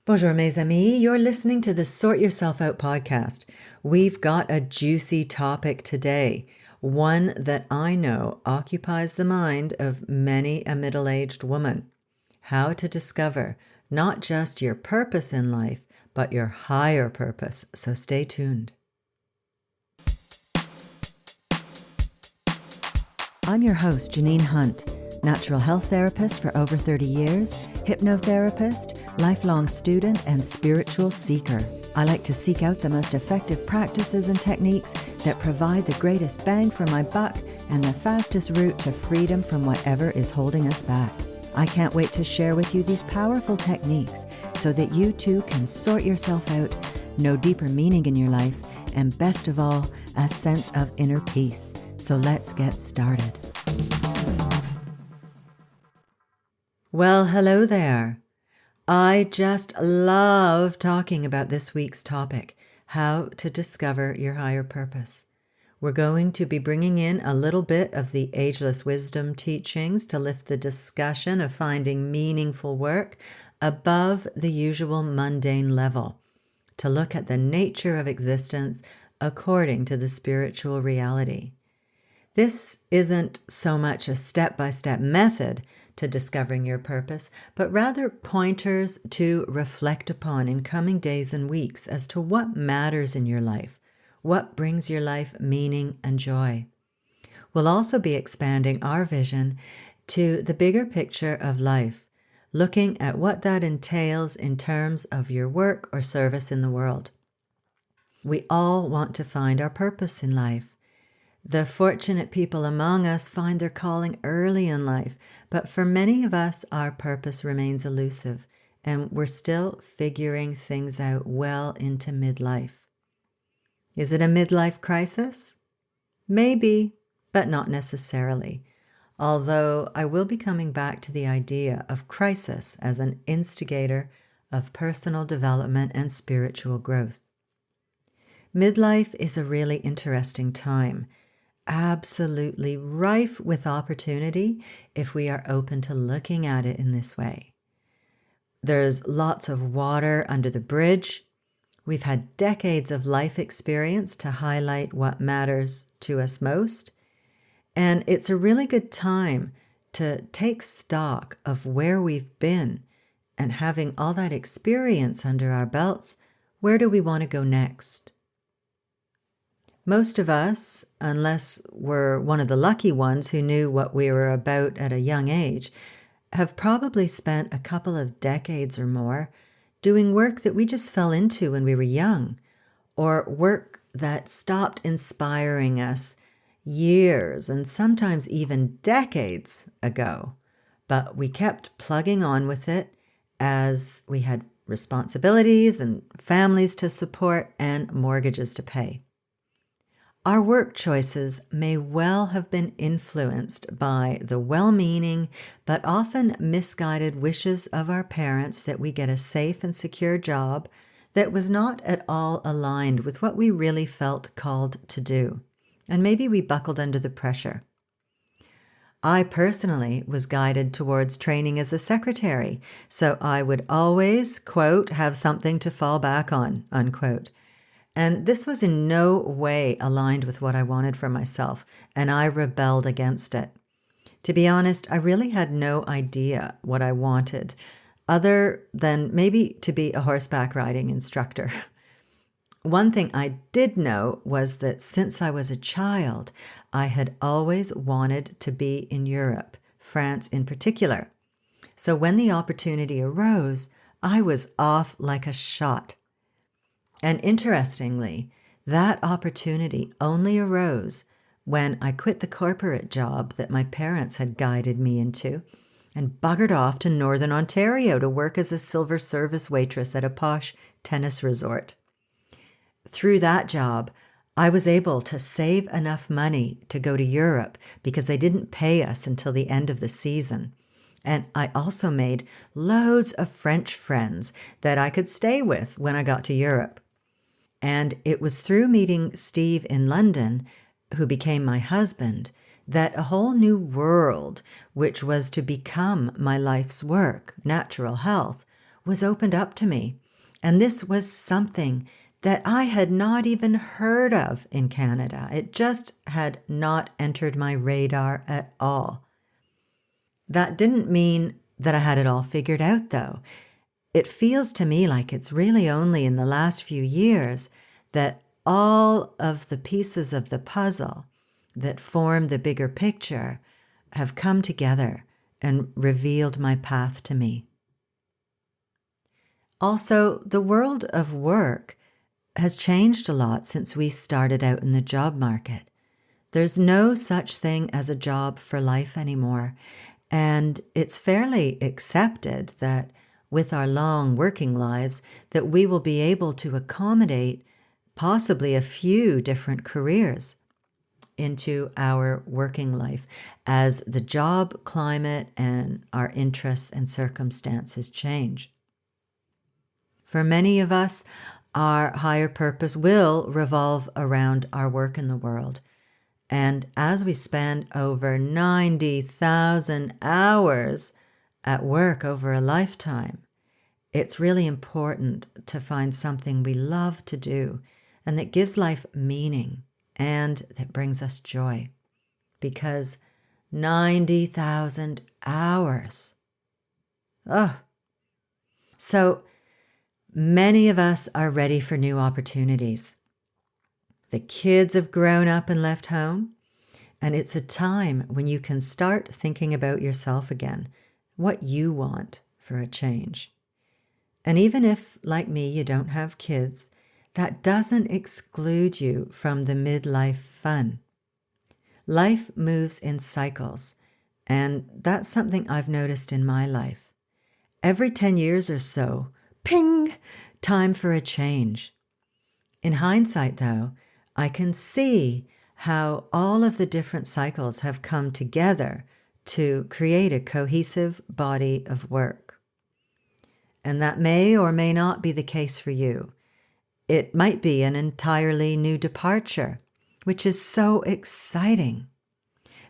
Bonjour, mes amis. You're listening to the Sort Yourself Out podcast. We've got a juicy topic today, one that I know occupies the mind of many a middle-aged woman. How to discover not just your purpose in life, but your higher purpose. So stay tuned. I'm your host, Janine Hunt, natural health therapist for over 30 years, hypnotherapist, lifelong student, and spiritual seeker. I like to seek out the most effective practices and techniques that provide the greatest bang for my buck and the fastest route to freedom from whatever is holding us back. I can't wait to share with you these powerful techniques so that you too can sort yourself out, know deeper meaning in your life, and best of all, a sense of inner peace. So let's get started. Well, hello there. I just love talking about this week's topic, how to discover your higher purpose. We're going to be bringing in a little bit of the Ageless Wisdom teachings to lift the discussion of finding meaningful work above the usual mundane level, to look at the nature of existence according to the spiritual reality. This isn't so much a step-by-step method to discovering your purpose, but rather pointers to reflect upon in coming days and weeks as to what matters in your life, what brings your life meaning and joy. We'll also be expanding our vision to the bigger picture of life, looking at what that entails in terms of your work or service in the world. We all want to find our purpose in life. The fortunate people among us find their calling early in life, but for many of us, our purpose remains elusive, and we're still figuring things out well into midlife. Is it a midlife crisis? Maybe, but not necessarily, although I will be coming back to the idea of crisis as an instigator of personal development and spiritual growth. Midlife is a really interesting time, absolutely rife with opportunity if we are open to looking at it in this way. There's lots of water under the bridge. We've had decades of life experience to highlight what matters to us most. And it's a really good time to take stock of where we've been, and having all that experience under our belts, where do we want to go next? Most of us, unless we're one of the lucky ones who knew what we were about at a young age, have probably spent a couple of decades or more doing work that we just fell into when we were young, or work that stopped inspiring us years and sometimes even decades ago, but we kept plugging on with it as we had responsibilities and families to support and mortgages to pay. Our work choices may well have been influenced by the well-meaning but often misguided wishes of our parents that we get a safe and secure job that was not at all aligned with what we really felt called to do, and maybe we buckled under the pressure. I personally was guided towards training as a secretary, so I would always, quote, have something to fall back on, unquote. And this was in no way aligned with what I wanted for myself, and I rebelled against it. To be honest, I really had no idea what I wanted, other than maybe to be a horseback riding instructor. One thing I did know was that since I was a child, I had always wanted to be in Europe, France in particular. So when the opportunity arose, I was off like a shot. And interestingly, that opportunity only arose when I quit the corporate job that my parents had guided me into and buggered off to Northern Ontario to work as a silver service waitress at a posh tennis resort. Through that job, I was able to save enough money to go to Europe because they didn't pay us until the end of the season. And I also made loads of French friends that I could stay with when I got to Europe. And it was through meeting Steve in London, who became my husband, that a whole new world, which was to become my life's work, natural health, was opened up to me. And this was something that I had not even heard of in Canada. It just had not entered my radar at all. That didn't mean that I had it all figured out, though. It feels to me like it's really only in the last few years that all of the pieces of the puzzle that form the bigger picture have come together and revealed my path to me. Also, the world of work has changed a lot since we started out in the job market. There's no such thing as a job for life anymore, and it's fairly accepted that with our long working lives that we will be able to accommodate possibly a few different careers into our working life as the job climate and our interests and circumstances change. For many of us, our higher purpose will revolve around our work in the world. And as we spend over 90,000 hours at work over a lifetime, it's really important to find something we love to do and that gives life meaning and that brings us joy. Because 90,000 hours. Oh. So many of us are ready for new opportunities. The kids have grown up and left home, and it's a time when you can start thinking about yourself again, what you want for a change. And even if, like me, you don't have kids, that doesn't exclude you from the midlife fun. Life moves in cycles, and that's something I've noticed in my life. Every 10 years or so, ping, time for a change. In hindsight, though, I can see how all of the different cycles have come together to create a cohesive body of work. And that may or may not be the case for you. It might be an entirely new departure, which is so exciting.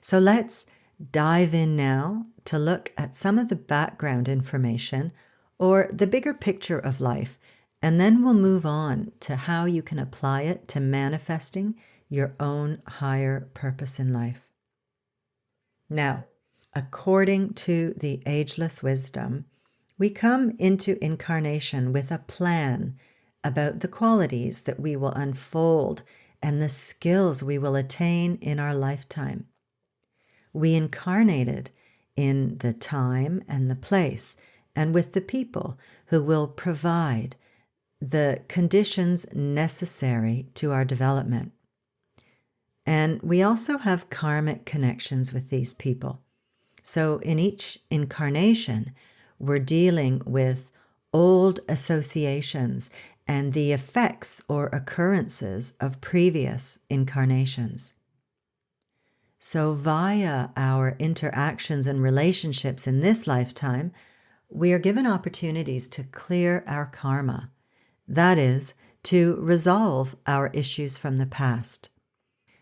So let's dive in now to look at some of the background information or the bigger picture of life, and then we'll move on to how you can apply it to manifesting your own higher purpose in life. Now, according to the Ageless Wisdom, we come into incarnation with a plan about the qualities that we will unfold and the skills we will attain in our lifetime. We incarnated in the time and the place and with the people who will provide the conditions necessary to our development. And we also have karmic connections with these people. So in each incarnation, we're dealing with old associations and the effects or occurrences of previous incarnations. So via our interactions and relationships in this lifetime, we are given opportunities to clear our karma. That is, to resolve our issues from the past.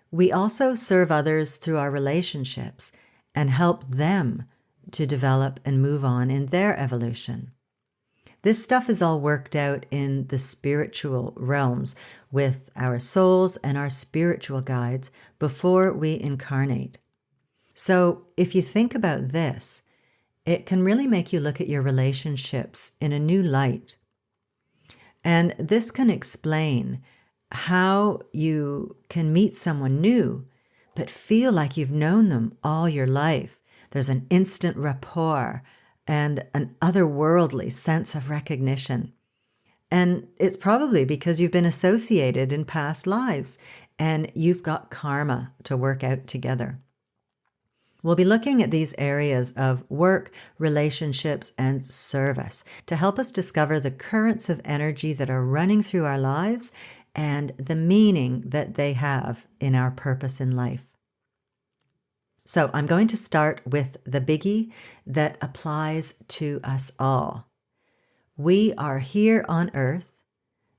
We also serve others through our relationships and help them to develop and move on in their evolution. This stuff is all worked out in the spiritual realms with our souls and our spiritual guides before we incarnate. So if you think about this, it can really make you look at your relationships in a new light. And this can explain how you can meet someone new, but feel like you've known them all your life. There's an instant rapport and an otherworldly sense of recognition. And it's probably because you've been associated in past lives and you've got karma to work out together. We'll be looking at these areas of work, relationships, and service to help us discover the currents of energy that are running through our lives and the meaning that they have in our purpose in life. So I'm going to start with the biggie that applies to us all. We are here on earth,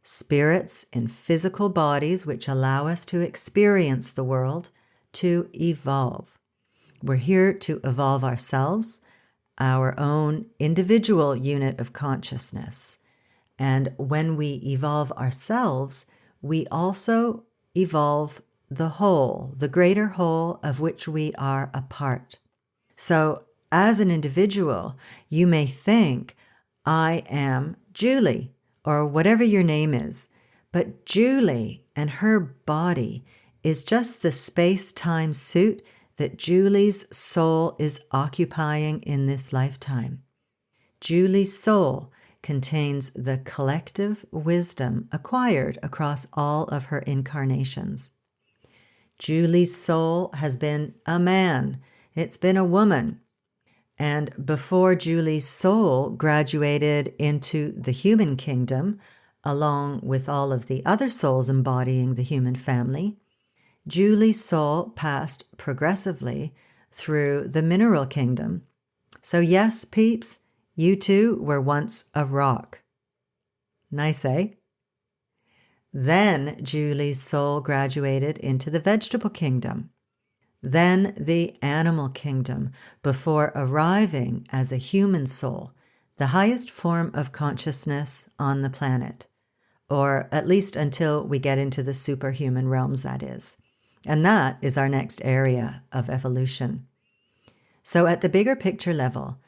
spirits in physical bodies which allow us to experience the world, to evolve. We're here to evolve ourselves, our own individual unit of consciousness. And when we evolve ourselves, we also evolve the whole, the greater whole of which we are a part. So as an individual, you may think, I am Julie, or whatever your name is. But Julie and her body is just the space-time suit that Julie's soul is occupying in this lifetime. Julie's soul contains the collective wisdom acquired across all of her incarnations. Julie's soul has been a man. It's been a woman. And before Julie's soul graduated into the human kingdom, along with all of the other souls embodying the human family, Julie's soul passed progressively through the mineral kingdom. So yes, peeps, you too were once a rock. Nice, eh? Then Julie's soul graduated into the vegetable kingdom, then the animal kingdom, before arriving as a human soul, the highest form of consciousness on the planet, or at least until we get into the superhuman realms, that is. And that is our next area of evolution. So at the bigger picture level,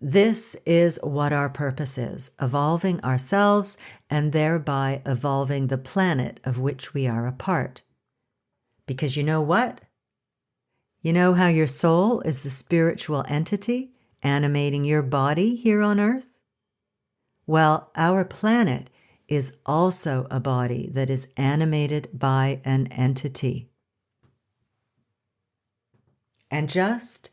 this is what our purpose is, evolving ourselves and thereby evolving the planet of which we are a part. Because you know what? You know how your soul is the spiritual entity animating your body here on Earth? Well, our planet is also a body that is animated by an entity. And just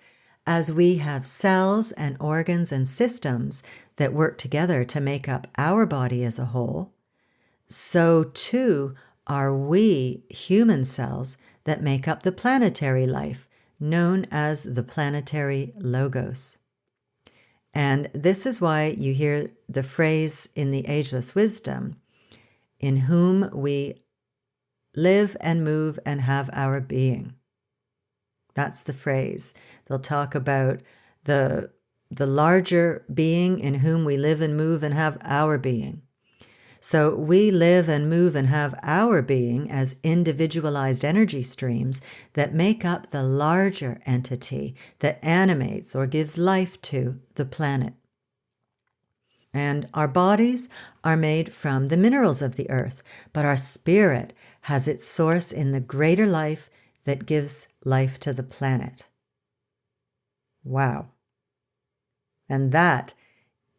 as we have cells and organs and systems that work together to make up our body as a whole, so too are we human cells that make up the planetary life, known as the planetary logos. And this is why you hear the phrase in the Ageless Wisdom, in whom we live and move and have our being. That's the phrase. They'll talk about the larger being in whom we live and move and have our being. So we live and move and have our being as individualized energy streams that make up the larger entity that animates or gives life to the planet. And our bodies are made from the minerals of the earth, but our spirit has its source in the greater life that gives life to the planet. Wow. And that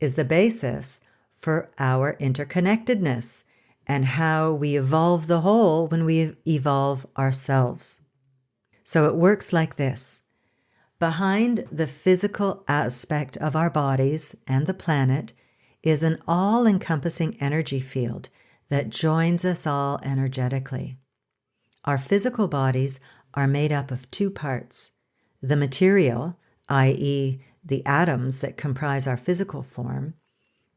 is the basis for our interconnectedness and how we evolve the whole when we evolve ourselves. So it works like this. Behind the physical aspect of our bodies and the planet is an all-encompassing energy field that joins us all energetically. Our physical bodies are made up of two parts: the material, i.e., the atoms that comprise our physical form,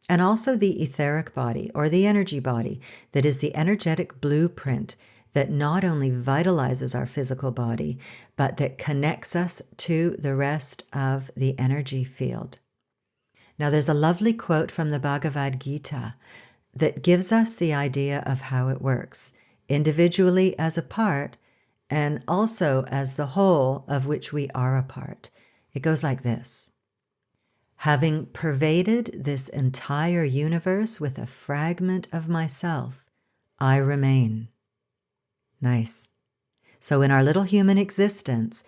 and also the etheric body, or the energy body, that is the energetic blueprint that not only vitalizes our physical body, but that connects us to the rest of the energy field. Now, there's a lovely quote from the Bhagavad Gita that gives us the idea of how it works, individually as a part, and also as the whole of which we are a part. It goes like this. Having pervaded this entire universe with a fragment of myself, I remain. Nice. So in our little human existence,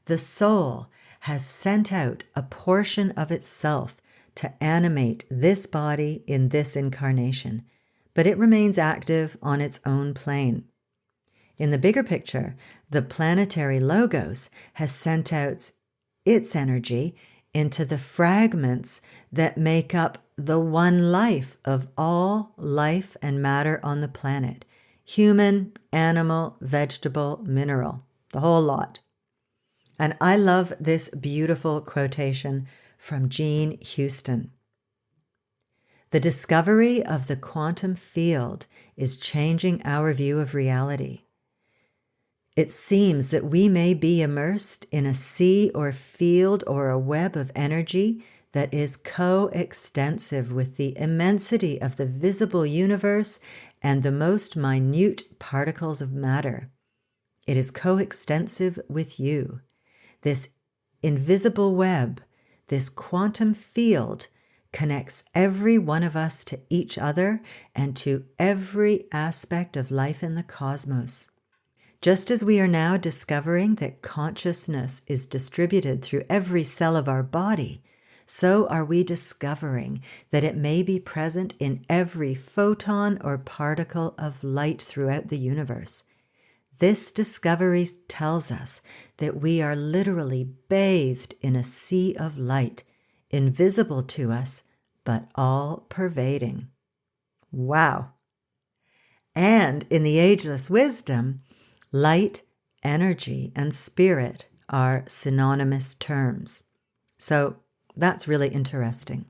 the soul has sent out a portion of itself to animate this body in this incarnation, but it remains active on its own plane. In the bigger picture, the planetary logos has sent out its energy into the fragments that make up the one life of all life and matter on the planet: human, animal, vegetable, mineral, the whole lot. And I love this beautiful quotation from Jean Houston. The discovery of the quantum field is changing our view of reality. It seems that we may be immersed in a sea or field or a web of energy that is coextensive with the immensity of the visible universe and the most minute particles of matter. It is coextensive with you. This invisible web, this quantum field, connects every one of us to each other and to every aspect of life in the cosmos. Just as we are now discovering that consciousness is distributed through every cell of our body, so are we discovering that it may be present in every photon or particle of light throughout the universe. This discovery tells us that we are literally bathed in a sea of light, invisible to us, but all-pervading. Wow! And in the Ageless Wisdom, light, energy, and spirit are synonymous terms. So that's really interesting.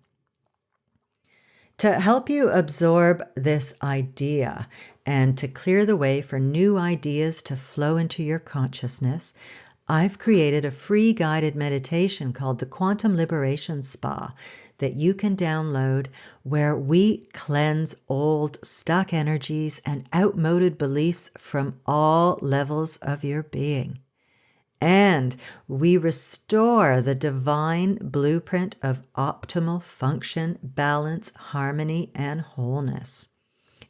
To help you absorb this idea and to clear the way for new ideas to flow into your consciousness, I've created a free guided meditation called the Quantum Liberation Spa that you can download, where we cleanse old, stuck energies and outmoded beliefs from all levels of your being. And we restore the divine blueprint of optimal function, balance, harmony, and wholeness.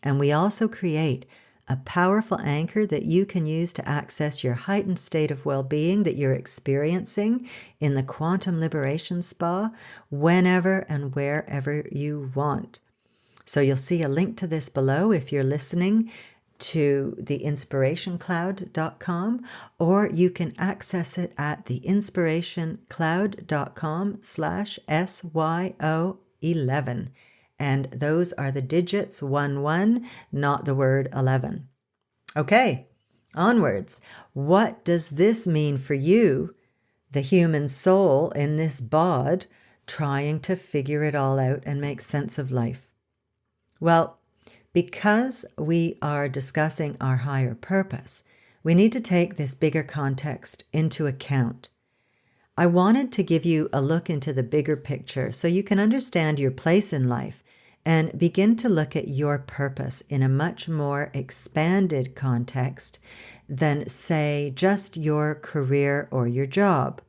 And we also create a powerful anchor that you can use to access your heightened state of well-being that you're experiencing in the Quantum Liberation Spa whenever and wherever you want. So you'll see a link to this below if you're listening to theinspirationcloud.com, or you can access it at theinspirationcloud.com/SYO11. And those are the digits 11, not the word 11. Okay, onwards. What does this mean for you, the human soul in this bod, trying to figure it all out and make sense of life? Well, because we are discussing our higher purpose, we need to take this bigger context into account. I wanted to give you a look into the bigger picture so you can understand your place in life and begin to look at your purpose in a much more expanded context than, say, just your career or your job.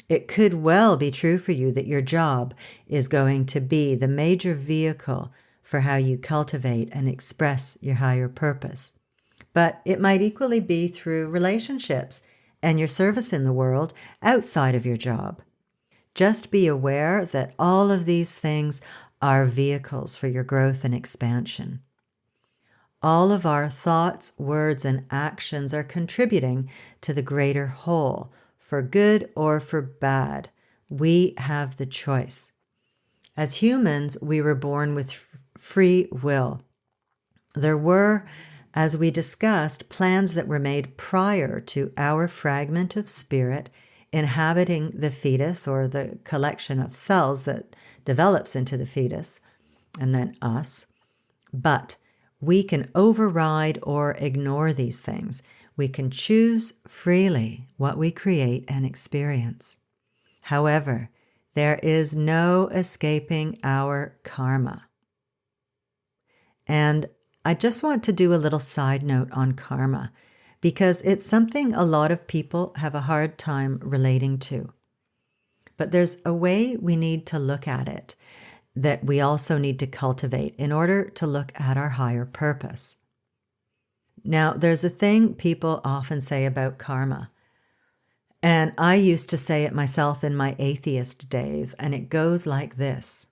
It could well be true for you that your job is going to be the major vehicle for how you cultivate and express your higher purpose. But it might equally be through relationships and your service in the world outside of your job. Just be aware that all of these things are vehicles for your growth and expansion. All of our thoughts, words, and actions are contributing to the greater whole, for good or for bad. We have the choice. As humans, we were born with free will. There were, as we discussed, plans that were made prior to our fragment of spirit inhabiting the fetus, or the collection of cells that develops into the fetus, and then us. But we can override or ignore these things. We can choose freely what we create and experience. However, there is no escaping our karma. And I just want to do a little side note on karma, because it's something a lot of people have a hard time relating to. But there's a way we need to look at it that we also need to cultivate in order to look at our higher purpose. Now, there's a thing people often say about karma, and I used to say it myself in my atheist days, and it goes like this.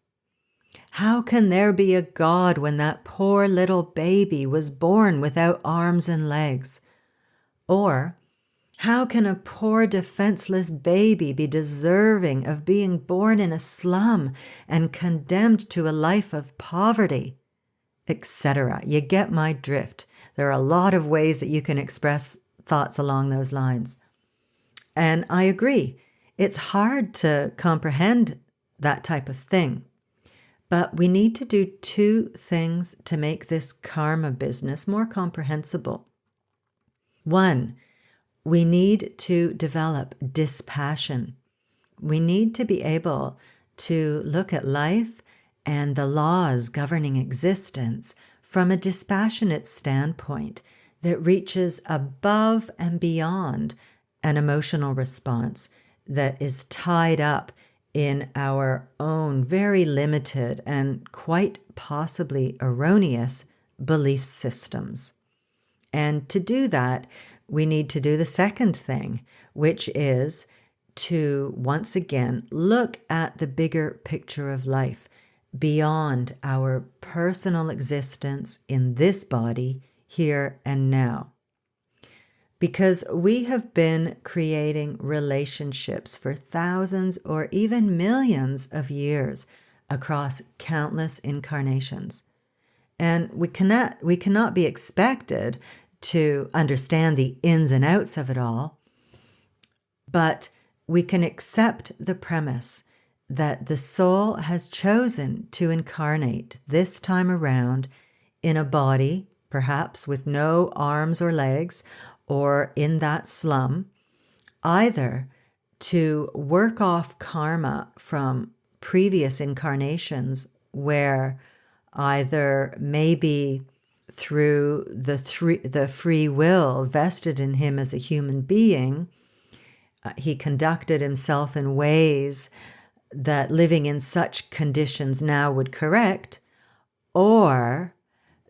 How can there be a God when that poor little baby was born without arms and legs? Or, how can a poor defenseless baby be deserving of being born in a slum and condemned to a life of poverty? Etc. You get my drift. There are a lot of ways that you can express thoughts along those lines. And I agree, it's hard to comprehend that type of thing. But we need to do two things to make this karma business more comprehensible. One, we need to develop dispassion. We need to be able to look at life and the laws governing existence from a dispassionate standpoint that reaches above and beyond an emotional response that is tied up in our own very limited and quite possibly erroneous belief systems. And to do that, we need to do the second thing, which is to once again look at the bigger picture of life beyond our personal existence in this body, here and now. Because we have been creating relationships for thousands or even millions of years across countless incarnations. And we cannot be expected to understand the ins and outs of it all, but we can accept the premise that the soul has chosen to incarnate this time around in a body, perhaps with no arms or legs, or in that slum, either to work off karma from previous incarnations where either maybe through the free will vested in him as a human being, he conducted himself in ways that living in such conditions now would correct, or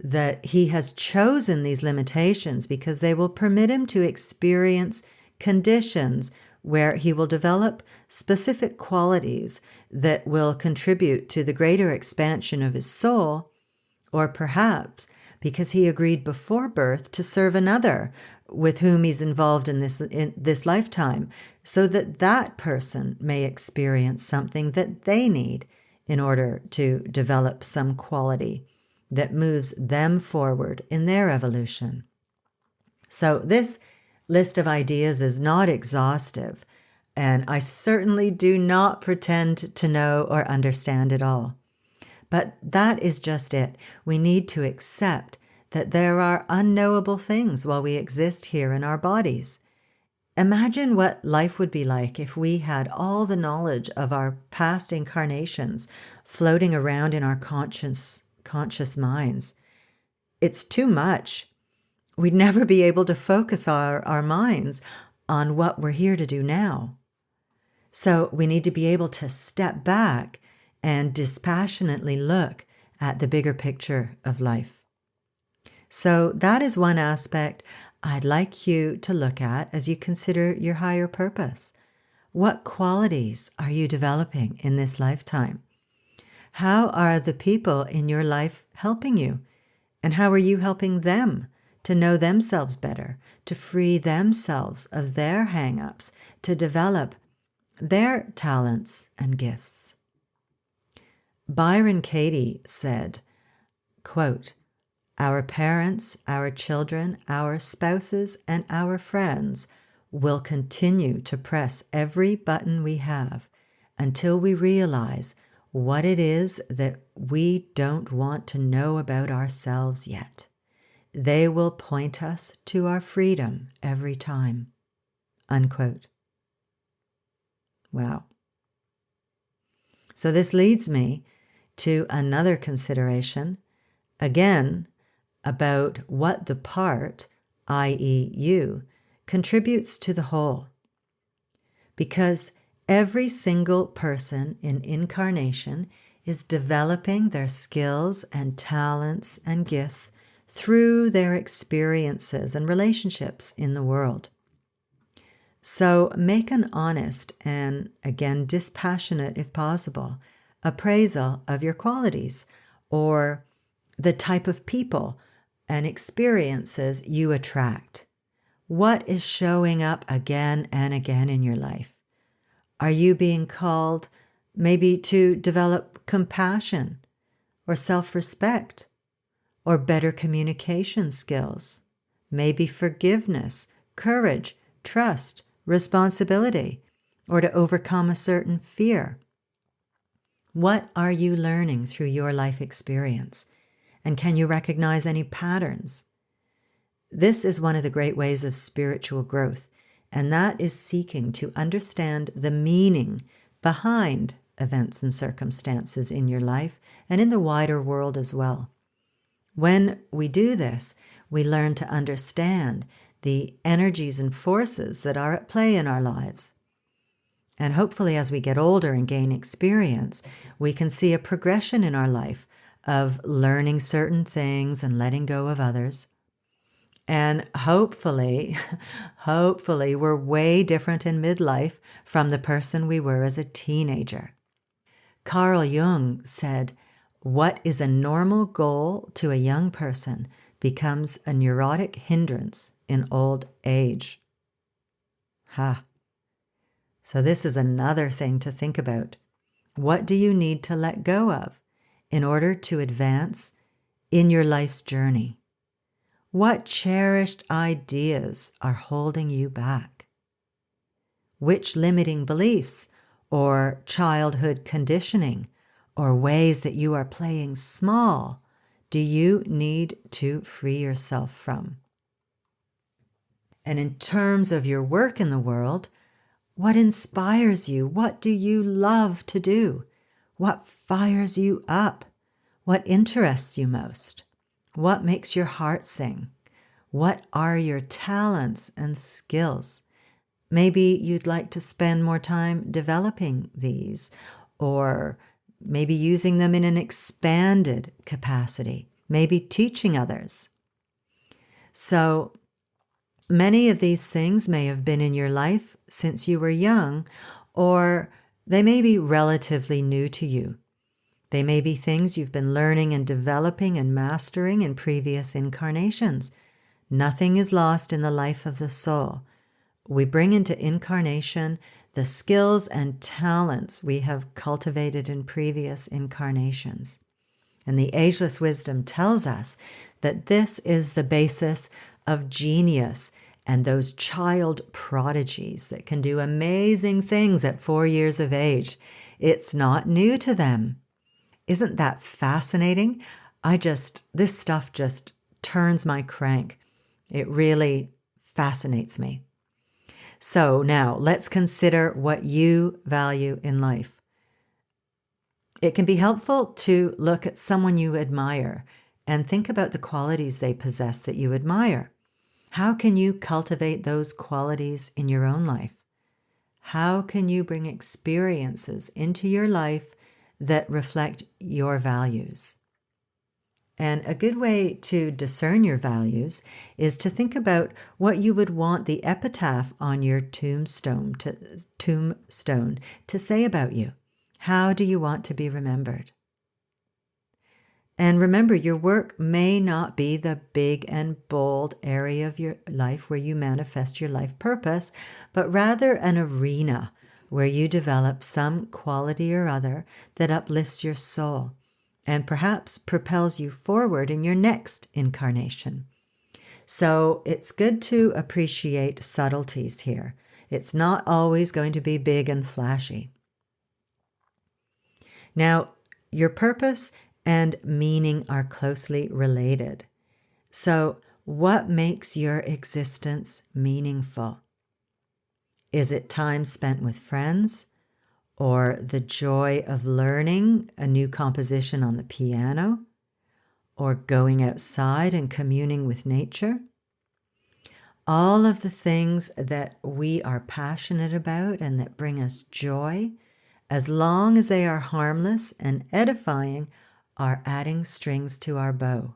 that he has chosen these limitations because they will permit him to experience conditions where he will develop specific qualities that will contribute to the greater expansion of his soul, or perhaps because he agreed before birth to serve another with whom he's involved in this lifetime, so that that person may experience something that they need in order to develop some quality that moves them forward in their evolution. So this list of ideas is not exhaustive, and I certainly do not pretend to know or understand it all. But that is just it. We need to accept that there are unknowable things while we exist here in our bodies. Imagine what life would be like if we had all the knowledge of our past incarnations floating around in our conscious minds. It's too much. We'd never be able to focus our minds on what we're here to do now. So we need to be able to step back and dispassionately look at the bigger picture of life. So that is one aspect I'd like you to look at as you consider your higher purpose. What qualities are you developing in this lifetime? How are the people in your life helping you? And how are you helping them to know themselves better, to free themselves of their hang-ups, to develop their talents and gifts? Byron Katie said, quote, "Our parents, our children, our spouses, and our friends will continue to press every button we have until we realize what it is that we don't want to know about ourselves yet. They will point us to our freedom every time." Unquote. Wow. So this leads me to another consideration, again, about what the part, i.e. you, contributes to the whole. Because every single person in incarnation is developing their skills and talents and gifts through their experiences and relationships in the world. So make an honest and, again, dispassionate, if possible, appraisal of your qualities or the type of people and experiences you attract. What is showing up again and again in your life? Are you being called maybe to develop compassion or self-respect or better communication skills? Maybe forgiveness, courage, trust, responsibility, or to overcome a certain fear? What are you learning through your life experience? And can you recognize any patterns? This is one of the great ways of spiritual growth, and that is seeking to understand the meaning behind events and circumstances in your life and in the wider world as well. When we do this, we learn to understand the energies and forces that are at play in our lives. And hopefully, as we get older and gain experience, we can see a progression in our life of learning certain things and letting go of others. And hopefully, we're way different in midlife from the person we were as a teenager. Carl Jung said, "What is a normal goal to a young person becomes a neurotic hindrance in old age." So this is another thing to think about. What do you need to let go of in order to advance in your life's journey? What cherished ideas are holding you back? Which limiting beliefs or childhood conditioning or ways that you are playing small do you need to free yourself from? And in terms of your work in the world, what inspires you? What do you love to do? What fires you up? What interests you most? What makes your heart sing? What are your talents and skills? Maybe you'd like to spend more time developing these, or maybe using them in an expanded capacity, maybe teaching others. So many of these things may have been in your life since you were young, or they may be relatively new to you. They may be things you've been learning and developing and mastering in previous incarnations. Nothing is lost in the life of the soul. We bring into incarnation the skills and talents we have cultivated in previous incarnations. And the Ageless Wisdom tells us that this is the basis of genius and those child prodigies that can do amazing things at 4 years of age. It's not new to them. Isn't that fascinating? This stuff just turns my crank. It really fascinates me. So now let's consider what you value in life. It can be helpful to look at someone you admire and think about the qualities they possess that you admire. How can you cultivate those qualities in your own life? How can you bring experiences into your life that reflect your values? And a good way to discern your values is to think about what you would want the epitaph on your tombstone to say about you. How do you want to be remembered? And remember, your work may not be the big and bold area of your life where you manifest your life purpose, but rather an arena where you develop some quality or other that uplifts your soul and perhaps propels you forward in your next incarnation. So it's good to appreciate subtleties here. It's not always going to be big and flashy. Now, your purpose and meaning are closely related. So, what makes your existence meaningful? Is it time spent with friends, or the joy of learning a new composition on the piano, or going outside and communing with nature? All of the things that we are passionate about and that bring us joy, as long as they are harmless and edifying, are adding strings to our bow.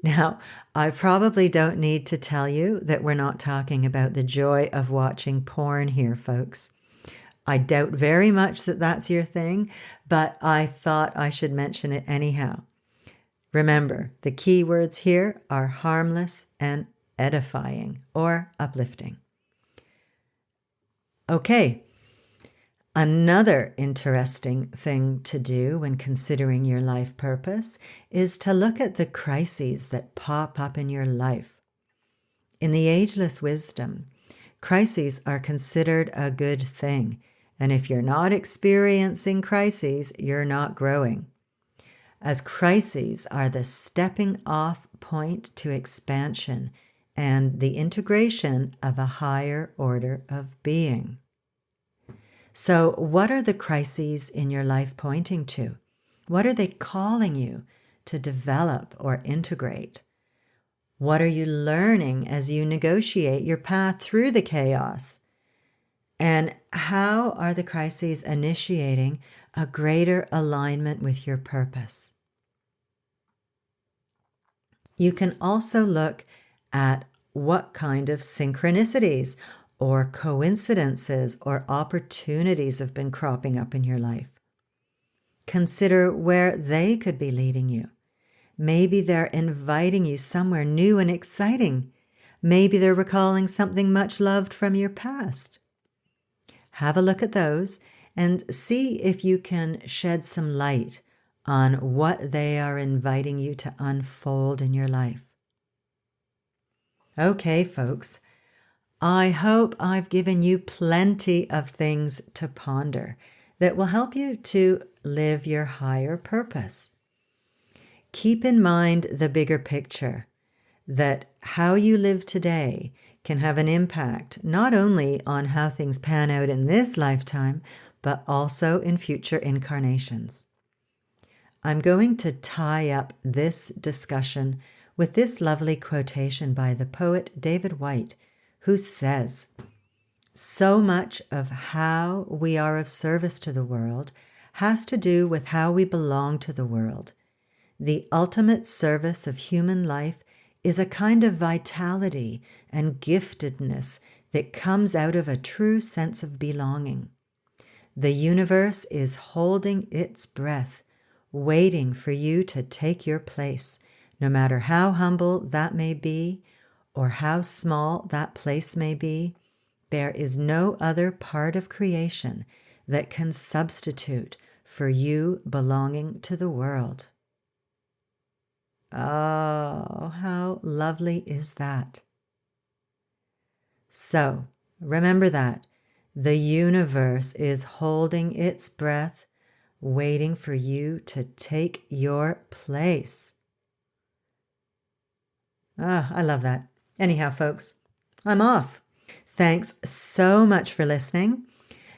Now, I probably don't need to tell you that we're not talking about the joy of watching porn here, folks. I doubt very much that that's your thing, but I thought I should mention it anyhow. Remember, the key words here are harmless and edifying or uplifting. Okay. Another interesting thing to do when considering your life purpose is to look at the crises that pop up in your life. In the Ageless Wisdom, crises are considered a good thing, and if you're not experiencing crises, you're not growing, as crises are the stepping off point to expansion and the integration of a higher order of being. So, what are the crises in your life pointing to? What are they calling you to develop or integrate? What are you learning as you negotiate your path through the chaos? And how are the crises initiating a greater alignment with your purpose? You can also look at what kind of synchronicities or coincidences or opportunities have been cropping up in your life. Consider where they could be leading you. Maybe they're inviting you somewhere new and exciting. Maybe they're recalling something much loved from your past. Have a look at those and see if you can shed some light on what they are inviting you to unfold in your life. Okay, folks, I hope I've given you plenty of things to ponder that will help you to live your higher purpose. Keep in mind the bigger picture, that how you live today can have an impact not only on how things pan out in this lifetime, but also in future incarnations. I'm going to tie up this discussion with this lovely quotation by the poet David Whyte, who says, "So much of how we are of service to the world has to do with how we belong to the world. The ultimate service of human life is a kind of vitality and giftedness that comes out of a true sense of belonging. The universe is holding its breath, waiting for you to take your place, no matter how humble that may be or how small that place may be. There is no other part of creation that can substitute for you belonging to the world." Oh, how lovely is that? So, remember that the universe is holding its breath, waiting for you to take your place. I love that. Anyhow, folks, I'm off. Thanks so much for listening.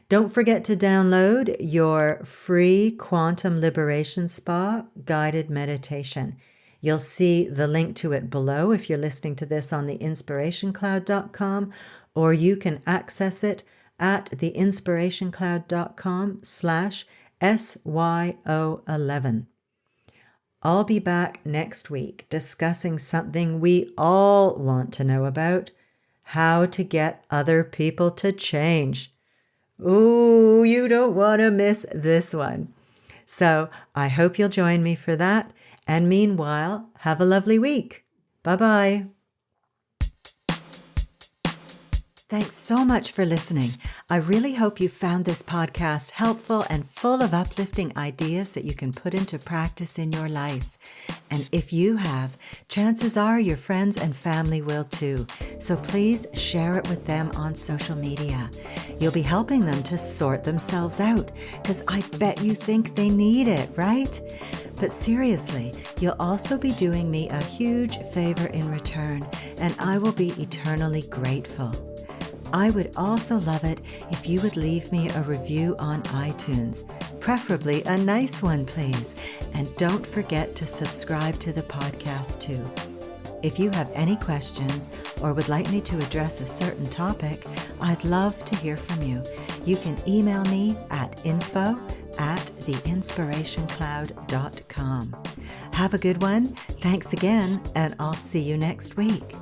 Don't forget to download your free Quantum Liberation Spa guided meditation. You'll see the link to it below if you're listening to this on theinspirationcloud.com, or you can access it at theinspirationcloud.com/SYO11. I'll be back next week discussing something we all want to know about: how to get other people to change. Ooh, you don't want to miss this one. So I hope you'll join me for that. And meanwhile, have a lovely week. Bye-bye. Thanks so much for listening. I really hope you found this podcast helpful and full of uplifting ideas that you can put into practice in your life. And if you have, chances are your friends and family will too. So please share it with them on social media. You'll be helping them to sort themselves out, because I bet you think they need it, right? But seriously, you'll also be doing me a huge favor in return, and I will be eternally grateful. I would also love it if you would leave me a review on iTunes, preferably a nice one, please. And don't forget to subscribe to the podcast too. If you have any questions or would like me to address a certain topic, I'd love to hear from you. You can email me at info@theinspirationcloud.com. Have a good one. Thanks again, and I'll see you next week.